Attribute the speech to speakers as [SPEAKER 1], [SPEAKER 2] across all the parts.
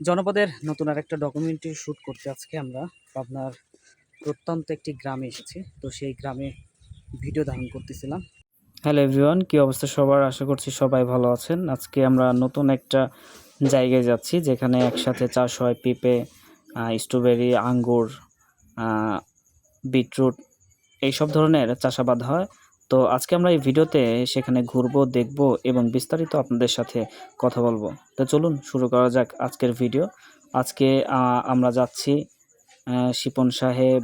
[SPEAKER 1] জনপদের নতুন আরেকটা ডকুমেন্টারি শ্যুট করতে আজকে আমরা পাবনার প্রত্যন্ত একটি গ্রামে এসেছি। তো সেই গ্রামে ভিডিও ধারণ করতেছিলাম। হ্যালো এভরিওয়ান, কী অবস্থা সবার? আশা করছি সবাই ভালো আছেন। আজকে আমরা নতুন একটা জায়গায় যাচ্ছি যেখানে একসাথে চাষ হয় পেঁপে, স্ট্রবেরি, আঙ্গুর, বিটরুট এইসব ধরনের চাষাবাদ হয়। তো আজকে আমরা এই ভিডিওতে সেখানে ঘুরবো, দেখব এবং বিস্তারিত আপনাদের সাথে কথা বলবো। তো চলুন শুরু করা যাক আজকের ভিডিও। আজকে আমরা যাচ্ছি শিপন সাহেব,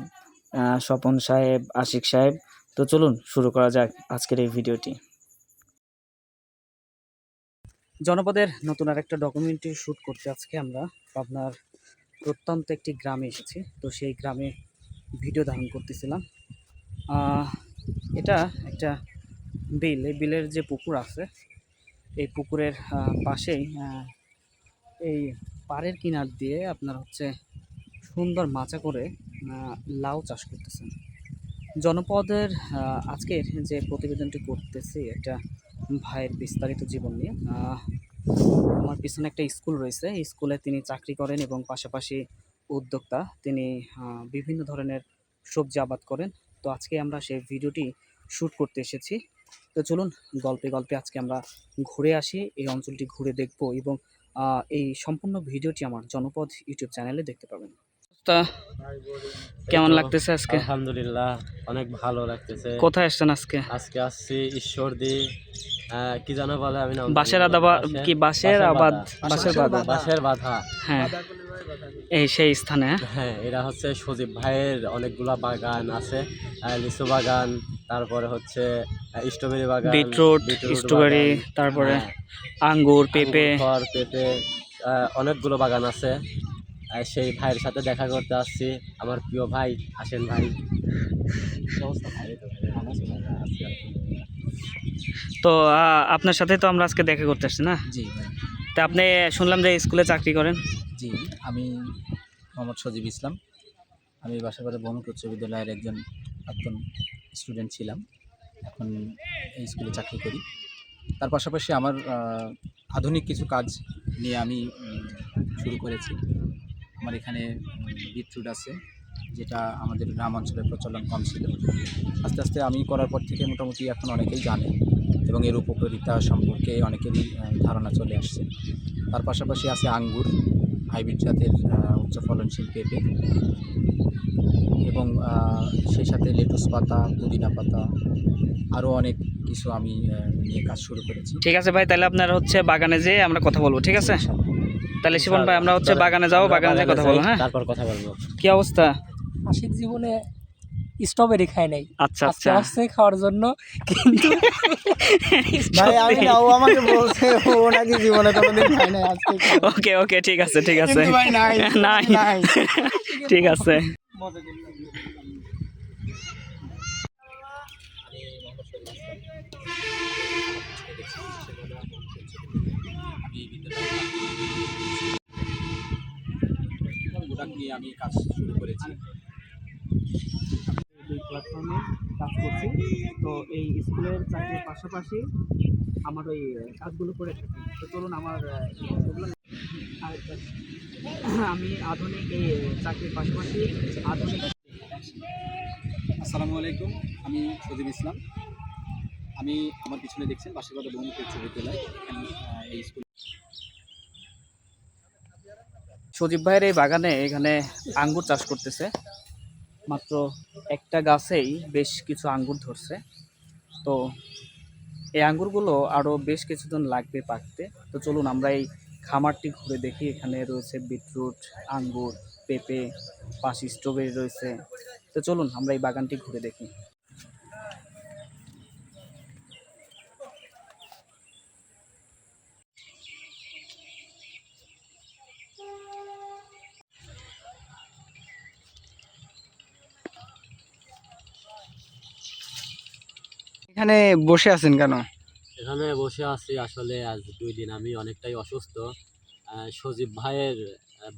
[SPEAKER 1] স্বপন সাহেব, আশিক সাহেব। তো চলুন শুরু করা যাক আজকের এই ভিডিওটি। জনপদের নতুন আরেকটা ডকুমেন্টারি শ্যুট করতে আজকে আমরা পাবনার প্রত্যন্ত একটি গ্রামে এসেছি। তো সেই গ্রামে ভিডিও ধারণ করতেছিলাম। এটা একটা বিল। এই বিলের যে পুকুর আছে, এই পুকুরের পাশেই এই পাড়ের কিনার দিয়ে আপনার হচ্ছে সুন্দর মাচা করে লাউ চাষ করতেছেন। জনপদের আজকের যে প্রতিবেদনটি করতেছি একটা ভাইয়ের বিস্তারিত জীবন নিয়ে। আমার পিছনে একটা স্কুল রয়েছে, এই স্কুলে তিনি চাকরি করেন এবং পাশাপাশি উদ্যোক্তা। তিনি বিভিন্ন ধরনের সবজি আবাদ করেন। তো আজকে আমরা সেই ভিডিওটি শ্যুট করতে এসেছি। তো চলুন গল্পে গল্পে আজকে আমরা ঘুরে আসি, এই অঞ্চলটি ঘুরে দেখব এবং এই সম্পূর্ণ ভিডিওটি আমার জনপদ ইউটিউব চ্যানেলে দেখতে পাবেন। তা কেমন লাগতেছে আজকে?
[SPEAKER 2] আলহামদুলিল্লাহ, অনেক ভালো লাগতেছে।
[SPEAKER 1] কোথায় আসছেন আজকে?
[SPEAKER 2] আজকে আসছি ঈশ্বরদী, কি জানো বলে, আমি নাম
[SPEAKER 1] বাঁশের আদাবা কি বাঁশের আবাদ, বাঁশের বাদা,
[SPEAKER 2] বাঁশের বাধা।
[SPEAKER 1] হ্যাঁ এই সেই স্থানে।
[SPEAKER 2] হ্যাঁ, এরা হচ্ছে সজীব ভাইয়ের অনেকগুলা বাগান আছে, লিচু বাগান, তারপরে হচ্ছে স্ট্রবেরি বাগান,
[SPEAKER 1] বিটরুট, স্ট্রবেরি, তারপরে আঙ্গুর, পেঁপে,
[SPEAKER 2] পেঁপে, অনেকগুলো বাগান আছে। সেই ভাইয়ের সাথে দেখা করতে আসছি। আমার প্রিয় ভাই, আসেন ভাই।
[SPEAKER 1] তো আপনার সাথে তো আমরা আজকে দেখা করতে আসছি না?
[SPEAKER 3] জি ভাই।
[SPEAKER 1] তা আপনি শুনলাম যে স্কুলে চাকরি করেন।
[SPEAKER 3] জি, আমি মোহাম্মদ সজীব ইসলাম। আমি বাসাবাড়ি বহুমুখী উচ্চ বিদ্যালয়ের একজন প্রাক্তন স্টুডেন্ট ছিলাম। এখন এই স্কুলে চাকরি করি। তার পাশাপাশি আমার আধুনিক কিছু কাজ নিয়ে আমি শুরু করেছি। আমার এখানে বিটরুট আছে, যেটা আমাদের গ্রাম অঞ্চলে প্রচলন কম ছিল। আস্তে আস্তে আমি করার পর থেকে মোটামুটি এখন অনেকেই জানে এবং এর উপকারিতা সম্পর্কে অনেকেরই ধারণা চলে আসছে। তার পাশাপাশি আছে আঙ্গুর, হাইব্রিড জাতের উচ্চ ফলনশীল পেঁপে, এবং সেই সাথে লেটুস পাতা, পুদিনা পাতা, আরও অনেক কিছু আমি নিয়ে কাজ শুরু করেছি।
[SPEAKER 1] ঠিক আছে ভাই, তাহলে আপনার হচ্ছে বাগানে যেয়ে আমরা কথা বলবো, ঠিক আছে? তাহলে শিবন ভাই আমরা হচ্ছে বাগানে যাবো, বাগানে যেয়ে কথা বলবো। হ্যাঁ,
[SPEAKER 2] তারপর কথা বলবো।
[SPEAKER 1] কি অবস্থা?
[SPEAKER 4] আশিক জীবনে স্ট্রবেরি খায় নাই,
[SPEAKER 1] আচ্ছা
[SPEAKER 4] আজকে
[SPEAKER 1] আচ্ছা
[SPEAKER 4] আসছে খাওয়ার জন্য। কিন্তু
[SPEAKER 3] ভাই আমি না, ও আমাকে বলছে ও নাকি জীবনে কোনোদিন খায় নাই, আজকে
[SPEAKER 1] ওকে ওকে, ঠিক আছে ঠিক আছে।
[SPEAKER 3] ভাই নাই
[SPEAKER 1] নাই
[SPEAKER 3] নাই।
[SPEAKER 1] ঠিক আছে।
[SPEAKER 3] নিয়ে আমি কাজ শুরু করেছি।
[SPEAKER 1] দুই প্ল্যাটফর্মে কাজ করছি। তো এই স্কুলের চাকরির পাশাপাশি আমার ওই কাজগুলো করে থাকি। তো চলুন আমার এগুলো আরেকটা, আমি আধুনিক এই চাকরির পাশাপাশি আধুনিক।
[SPEAKER 3] আসসালামু আলাইকুম, আমি সজীব ইসলাম। আমি আমার পিছনে দেখছেন বাসাবাড়ি বহুমুখী উচ্চ বিদ্যালয়, এখানে এই স্কুল।
[SPEAKER 1] সজীব ভাইয়ের এই বাগানে এখানে আঙ্গুর চাষ করতেছে। মাত্র একটা গাছেই বেশ কিছু আঙ্গুর ধরছে। তো এই আঙ্গুরগুলো আরও বেশ কিছুদিন লাগবে পাকতে। তো চলুন আমরা এই খামারটি ঘুরে দেখি। এখানে রয়েছে বিটরুট, আঙ্গুর, পেঁপে, পাশে স্ট্রবেরি রয়েছে। তো চলুন আমরা এই বাগানটি ঘুরে দেখি।
[SPEAKER 5] এখানে বসে আছেন কেন?
[SPEAKER 2] এখানে বসে আছি আসলে আজ 2 দিন আমি অনেকটাই অসুস্থ। সজীব ভাইয়ের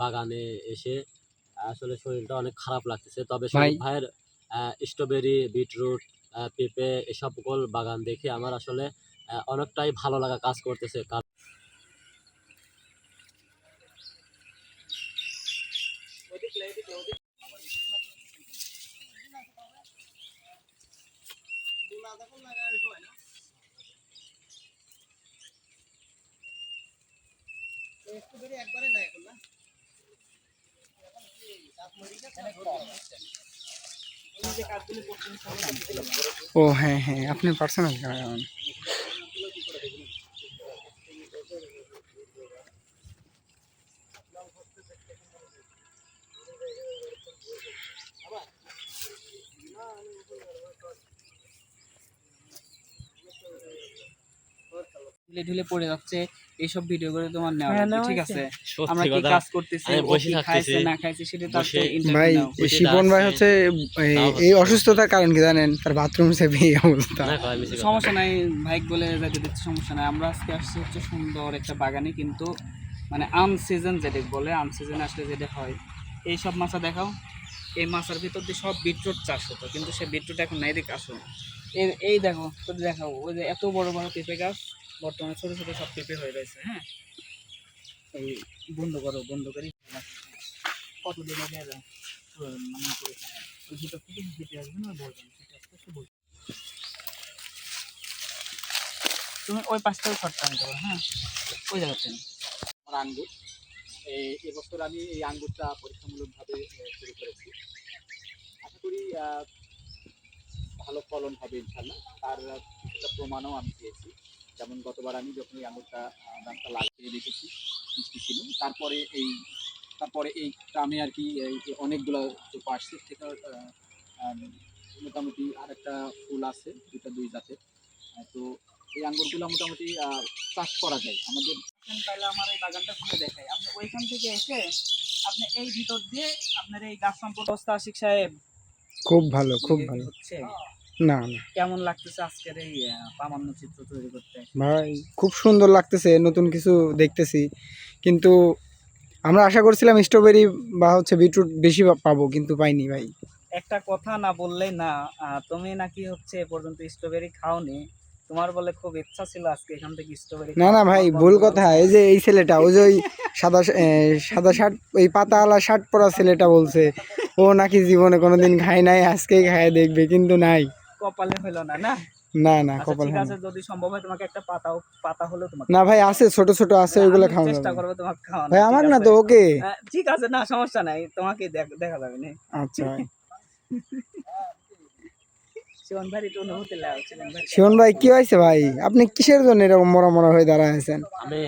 [SPEAKER 2] বাগানে এসে আসলে শরীরটা অনেক খারাপ লাগতেছে। তবে
[SPEAKER 5] ভাই
[SPEAKER 2] সজীব ভাইয়ের স্ট্রবেরি, বিটরুট, পেঁপে এ সকল বাগান দেখে আমার আসলে অনেকটাই ভালো লাগা কাজ করতেছে।
[SPEAKER 5] ও হ্যাঁ হ্যাঁ, আপনি পার্সোনাল।
[SPEAKER 1] ঢিলে ঢিলে পড়ে যাচ্ছে, এইসব ভিডিও করে তোমার নেওয়া
[SPEAKER 4] হ্যাঁ,
[SPEAKER 1] লাগবে,
[SPEAKER 4] নেওয়া
[SPEAKER 1] ঠিক
[SPEAKER 4] হয়েছে।
[SPEAKER 1] আছে?
[SPEAKER 2] সত্যি
[SPEAKER 1] আমরা কি
[SPEAKER 2] কথা,
[SPEAKER 1] কাজ করতেছি,
[SPEAKER 2] আমি
[SPEAKER 1] ও
[SPEAKER 2] বসে
[SPEAKER 1] কি খাইছে
[SPEAKER 2] থাকতেছি,
[SPEAKER 1] না খাইছে সেটা তার
[SPEAKER 2] বসে-
[SPEAKER 1] ইন্টারভিউ
[SPEAKER 5] ভাই
[SPEAKER 1] নাও।
[SPEAKER 2] বসে
[SPEAKER 5] শিপন ভাই
[SPEAKER 2] দাঁড়াচ্ছে,
[SPEAKER 5] হচ্ছে
[SPEAKER 2] তাও
[SPEAKER 5] এই
[SPEAKER 2] হচ্ছে।
[SPEAKER 5] অসুস্থতার কারণ কি জানেন? তার বাথরুম সেভে এই অবস্থা।
[SPEAKER 2] না কয় মিছে কথা।
[SPEAKER 1] সমস্যা নাই, ভাইক বলে যাইতে দিচ্ছে, সমস্যা নাই। আমরা আজকে আসছি হচ্ছে সুন্দর একটা বাগানে, কিন্তু মানে আনসিজন যেটা বলে, আনসিজনে আসলে যেটা হয়, এই সব মাছা দেখাও। এই মাছের ভিতর দিয়ে সব বিটরুট চাষ হতো, কিন্তু সে বিটরুট এখন নাই, দিকে আসো। এই দেখো তো, দেখাও ওই যে এত বড় বড় পেঁপে গাছ, বর্তমানে ছোট ছোট সব পেঁপে হয়ে রয়েছে। হ্যাঁ, এই বন্ধ করো, বন্ধ করি। কতদিন আগে মানে করেছে, ওই ভিতর থেকে হেঁটে আসবে না, বলবেন সেটা আস্তে আস্তে বলবেন। তুমি ওই পাশটাও শর্টটা নিতে পারো। হ্যাঁ, ওই জায়গাতে না।
[SPEAKER 3] আমার আঙ্গুর, এবছর আমি এই আঙ্গুরটা পরীক্ষামূলকভাবে শুরু করেছি। আশা করি ভালো ফলন হবে ইনশাল্লাহ। তার কিছুটা প্রমাণও আমি পেয়েছি। যেমন গতবার আমি যখন এই আঙুরটা গাছটা লাগিয়ে দেখেছি, মিষ্টি ছিল। তারপরে এই গ্রামে আর কি অনেকগুলো চোপা আসছে থেকে মোটামুটি আরেকটা ফুল আছে, দুই জাতের। তো এই আঙ্গুরগুলো মোটামুটি চাষ করা যায় আমাদের।
[SPEAKER 1] তাহলে আমার এই বাগানটা ঘুরে দেখাই। আপনি ওইখান থেকে এসে আপনি এই ভিতর দিয়ে আপনার এই গাছ সম্পর্ক অবস্থা, আশিক সাহেব
[SPEAKER 5] খুব ভালো, খুব
[SPEAKER 1] কি
[SPEAKER 5] ভালো।
[SPEAKER 1] হচ্ছে,
[SPEAKER 5] না না
[SPEAKER 1] কেমন লাগতেছে আজকের এই প্রামাণ্য চিত্র তৈরি করতে?
[SPEAKER 5] ভাই, খুব সুন্দর লাগতেছে, নতুন কিছু দেখতেছি। কিন্তু আমরা আশা করছিলাম স্ট্রবেরি বা হচ্ছে বিটরুট বেশি পাবো, কিন্তু পাইনি ভাই।
[SPEAKER 1] একটা কথা না বললেই না, তুমি নাকি হচ্ছে এ পর্যন্ত স্ট্রবেরি খাওনি। তোমার বলে খুব ইচ্ছা ছিল আজকে এখান থেকে স্ট্রবেরি
[SPEAKER 5] না
[SPEAKER 1] খাওয়া।
[SPEAKER 5] না ভাই,
[SPEAKER 1] তোমার
[SPEAKER 5] ভুল
[SPEAKER 1] বন্ধু
[SPEAKER 5] কথা।
[SPEAKER 1] বলছে,
[SPEAKER 5] এই যে এই ছেলেটা, ওই যে ওই সাদা শার্ট, ওই পাতাওয়ালা শার্ট পরা ছেলেটা বলছে ও নাকি জীবনে কোনোদিন খায় নাই, আজকেই খায় দেখবে, কিন্তু নাই।
[SPEAKER 1] কপালে হইলো না, না?
[SPEAKER 5] না না,
[SPEAKER 1] আচ্ছা
[SPEAKER 5] কপাল
[SPEAKER 1] ঠিক
[SPEAKER 5] হয় না।
[SPEAKER 1] আছে, যদি সম্ভব হয় তোমাকে একটা পাতা হলেও তোমাকে
[SPEAKER 5] না ভাই,
[SPEAKER 1] খাওয়াবো।
[SPEAKER 5] আছে, ছোট ছোট আছে, ওইগুলো
[SPEAKER 1] আমি
[SPEAKER 5] খাওয়া
[SPEAKER 1] চেষ্টা
[SPEAKER 5] যাবে।
[SPEAKER 1] করবো তোমাকে খাওয়ানো,
[SPEAKER 5] ভাই
[SPEAKER 1] ঠিক
[SPEAKER 5] আমার না
[SPEAKER 1] আছে?
[SPEAKER 5] তো, ওকে।
[SPEAKER 1] ঠিক আছে, না সমস্যা নাই, তোমাকে দেখা যাবে না।
[SPEAKER 5] আচ্ছা ভাই।
[SPEAKER 1] জীবন ভাই একটু অনুভূতি লাও, জীবন ভাই।
[SPEAKER 5] শিবন ভাই কি হয়েছে ভাই? আপনি কিসের জন্য এরকম মরা মরা হয়ে দাঁড়ায় আছেন?
[SPEAKER 2] আমি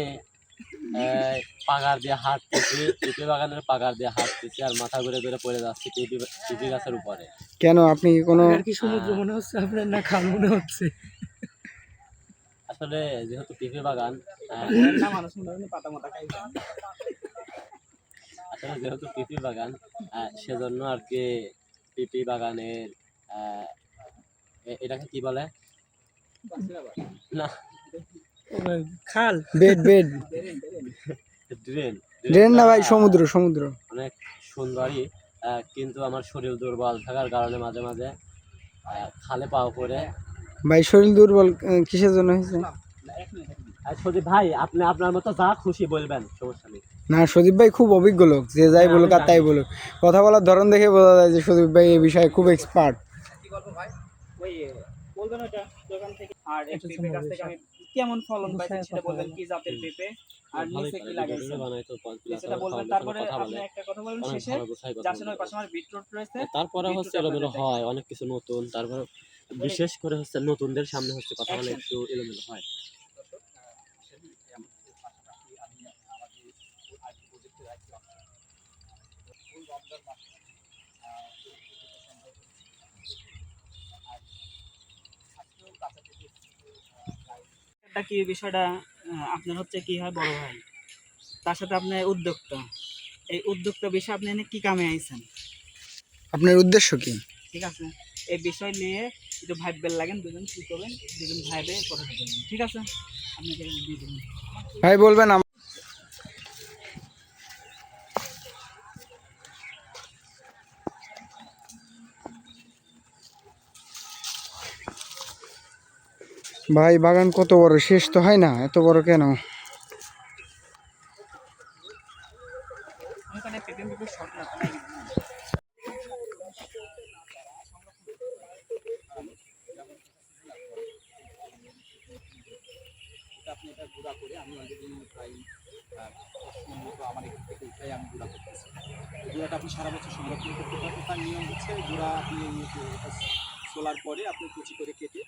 [SPEAKER 2] পাগার দিয়ে হাঁটতেছি, পেঁপে বাগানের পাগার দিয়ে হাঁটতেছি, আর মাথা ঘুরে ঘুরে পড়ে যাচ্ছি পেঁপে গাছের উপরে।
[SPEAKER 5] কেন, আপনি কি কোনো
[SPEAKER 4] আর কি সমুদ্র মনে হচ্ছে আপনার, না খাল মনে হচ্ছে?
[SPEAKER 2] আসলে যেহেতু পেঁপে বাগান,
[SPEAKER 1] না মানুষ মনে হয় পাতা মাতা খাই।
[SPEAKER 2] আসলে যেহেতু পেঁপে বাগান, সেজন্য আর কি পেঁপে বাগানের এটাকে কি বলে না,
[SPEAKER 4] ও ভাই, খাল।
[SPEAKER 5] Bed bed
[SPEAKER 2] drain.
[SPEAKER 5] ড্রেন না ভাই,
[SPEAKER 2] ড্রেনটা
[SPEAKER 5] সমুদ্র সমুদ্র।
[SPEAKER 2] অনেক সুন্দরই, কিন্তু আমার শরীর দুর্বল থাকার কারণে মাঝে মাঝে খালে পাও করে।
[SPEAKER 5] ভাই শরীর দুর্বল কিসের জন্য হয়েছে?
[SPEAKER 2] আর সদীপ ভাই, আপনি আপনার মতো যা খুশি বলবেন, সমস্যা নেই।
[SPEAKER 5] না, সদীপ ভাই খুব অভিজ্ঞ লোক, যে যাই
[SPEAKER 2] হ্যাঁ,
[SPEAKER 5] বলুক
[SPEAKER 2] আমি
[SPEAKER 5] আর তাই
[SPEAKER 2] জানি।
[SPEAKER 5] বলুক, কথা বলার ধরন দেখে বোঝা যায় যে সদীপ ভাই এই বিষয়ে খুব এক্সপার্ট।
[SPEAKER 1] ওই বলবেন ওটা দোকান থেকে। আর এই পেঁপে গাছ থেকে আমি কেমন ফলন পাইছি সেটা বলবেন, কি জাতের পেঁপে আর
[SPEAKER 2] ভালোই
[SPEAKER 1] নিচে কি
[SPEAKER 2] পারে,
[SPEAKER 1] লাগাইছেন
[SPEAKER 2] ভিডিওটা বানাই তো
[SPEAKER 1] সেটা বলবেন। তারপরে আপনি একটা কথা বলবেন
[SPEAKER 2] অনেক
[SPEAKER 1] শেষে,
[SPEAKER 2] ভালো গোছায় কথা
[SPEAKER 1] যার সাথে
[SPEAKER 2] বলে।
[SPEAKER 1] ওই পাশে আমার বিটরুট রয়েছে।
[SPEAKER 2] তারপরে হচ্ছে
[SPEAKER 1] বিটরুট
[SPEAKER 2] এলোমেলো
[SPEAKER 1] আপনাদের
[SPEAKER 2] হয় অনেক কিছু নতুন, তারপরে বিশেষ করে হচ্ছে নতুনদের সামনে হচ্ছে কথা বলে
[SPEAKER 1] Action.
[SPEAKER 2] একটু এলোমেলো হয়।
[SPEAKER 1] এটা কি বিষয়টা, আপনার হচ্ছে কি হয় বড় ভাই, তার সাথে আপনি উদ্যোক্তা, এই উদ্যোক্তা বিষয়ে আপনি এনে কি কামে আইছেন,
[SPEAKER 5] আপনার উদ্দেশ্য কি?
[SPEAKER 1] ঠিক আছে? এই বিষয় নিয়ে একটু ভাববেন লাগেন, দুজন কি করবেন, দুজন ভাইবে কথা বলবেন, ঠিক আছে? আপনাকে দিয়ে দেবেন।
[SPEAKER 5] ভাই বলবেন ভাই বাগান কত বড়, শেষ তো হয় না, এত বড় কেন?
[SPEAKER 1] ওখানে পেঁপে পেঁপে শর্ট না।
[SPEAKER 3] প্রায় মূলত আমার এখান থেকে উঠাই আমি গুঁড়া করতেছি। গুঁড়াটা আপনি সারা বছর সংরক্ষণ করতে পারবেন। তার নিয়ম হচ্ছে গুঁড়া আপনি সোলার পরে আপনি কুচি করে কেটে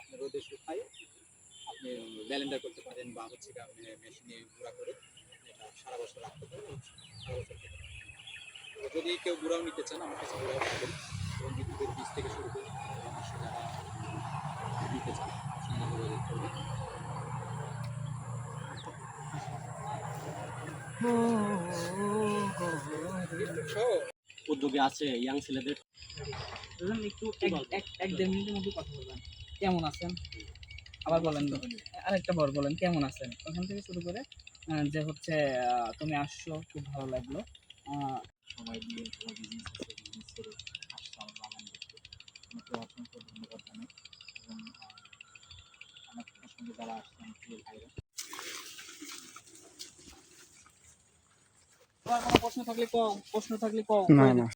[SPEAKER 3] আপনি রোদে শুকায় আপনি ব্লেন্ডার করতে পারেন বা হচ্ছে আপনি মেশিনে গুঁড়া করে এটা সারা বছর রাখতে পারেন, সারা বছর খেতে পারেন। তো যদি কেউ গুঁড়াও নিতে চান আমার কাছে গুঁড়াও পাবেন, এবং বিদ্যুতের বীজ থেকে শুরু করে পরামর্শ যারা নিতে চান আমার সঙ্গে যোগাযোগ করবেন।
[SPEAKER 2] উদ্যোগে আছে ইয়াং ছেলেদের।
[SPEAKER 1] একটু এক দেড় মিনিটের মধ্যে কথা বলবেন। কেমন আছেন? আবার বলেন, আরেকটা বার বলেন কেমন আছেন ওখান থেকে শুরু করে যে হচ্ছে তুমি আসছো খুব ভালো লাগলো।
[SPEAKER 3] সময় দিয়ে তোমার বিজনেস আছে, বিজনেস করে আসছে আমার বাগান দেখতে, তোমাকে অসংখ্য ধন্যবাদ জানাই। এবং আমার সঙ্গে যারা আসছে আমার প্রিয় ভাইরা,
[SPEAKER 1] কোনো প্রশ্ন থাকলে কম, প্রশ্ন থাকলে কম।
[SPEAKER 5] না না